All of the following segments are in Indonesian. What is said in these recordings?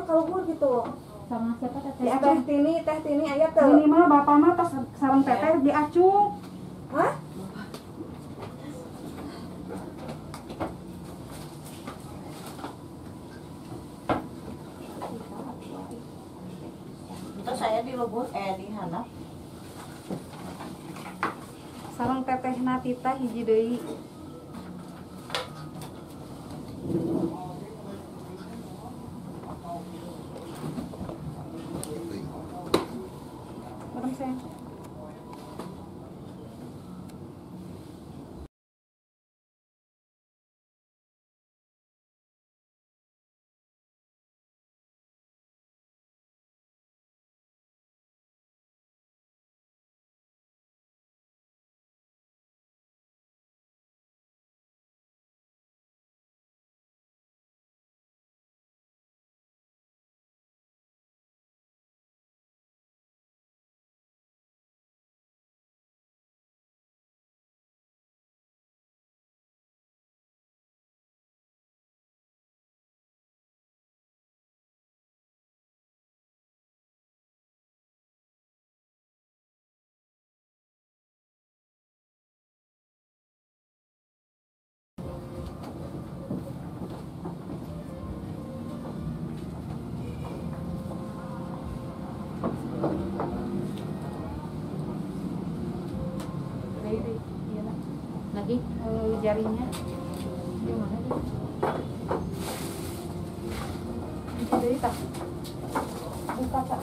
kalau gue gitu. Sama siapa teteh? Teh Tini aya teh. Minimal bapak mah tos sareng teteh diacung. Hah? Terus saya di Lubuk di Hanap. Sareng teteh Natita hiji deui. Bareng saya. Lagi jarinya di mana dia? Dari tak buka tak.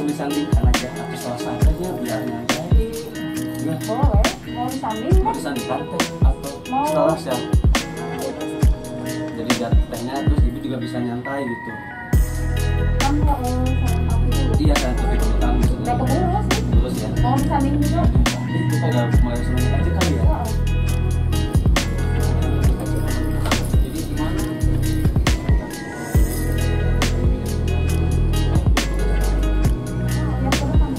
langsung disandingkan aja atau selesai aja biar nyantai. Ya, Boleh. Mau disanding mau kan? disandingkan teh atau Mau. selesai. Jadi biar tehnya terus ibu juga bisa nyantai gitu. Kan saran aku dulu. Iya kan, tapi kalau kamu Udah keburus sih. terus ya. Mau disanding juga? Kita udah mulai seneng aja kali ya. Heeh. Jadi gimana? Yang ke depan.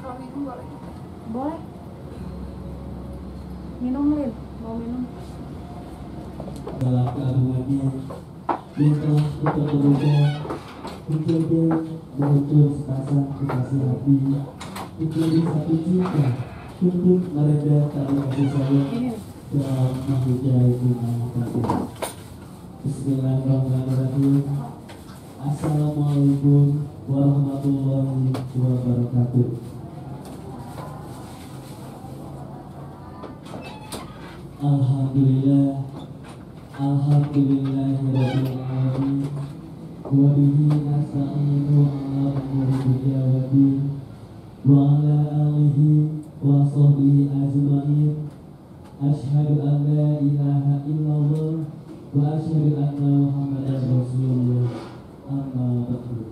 Kalau minum boleh. Boleh. Minum, Lin. Mau minum? Dalam kandungannya yang telah kita terbuka mencoba memutus rasa kekasih hati menjadi satu cinta untuk mereda karena kasih sayang dalam menghujai bunga kasih. Bismillahirrahmanirrahim. Assalamualaikum warahmatullahi wabarakatuh. Alhamdulillah, alhamdulillahirabbil alamin. Wa bihi nasta'inu ala umuri dunya wa din. Wa ala alihi wa sahbihi ajma'in. Asyhadu an la ilaha illallah wa asyhadu anna Muhammadan Rasulullah. Amma ba'du.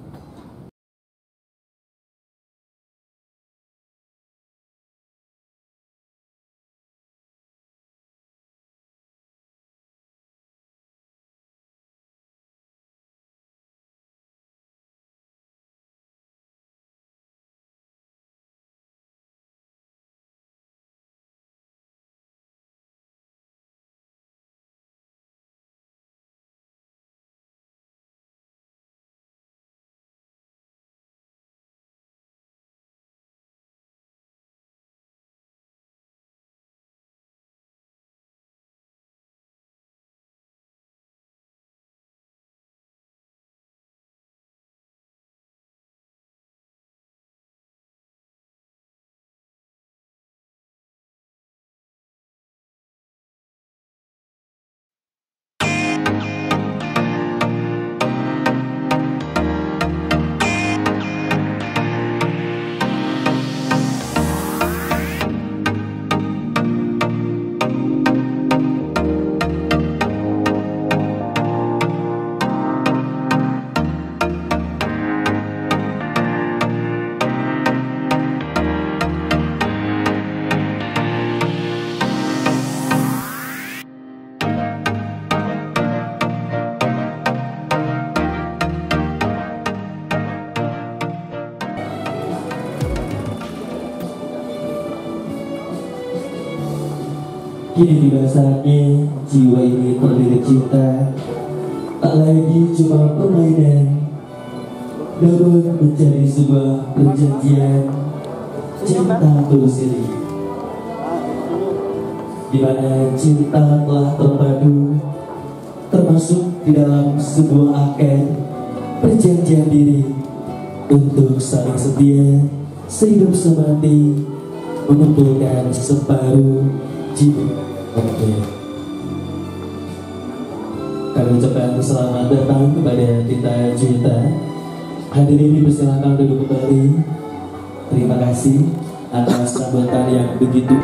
Kini tiba saatnya jiwa ini terlilit cinta, tak lagi cuma permainan, namun menjadi sebuah perjanjian cinta tulus ini, di mana cinta telah terpadu, termasuk di dalam sebuah akad perjanjian diri untuk saling setia, sehidup semati, mengumpulkan separuh jiwa. Kami ucapkan selamat datang kepada kita Juita. Hadirin dipersilakan duduk kembali. Terima kasih atas sambutan yang begitu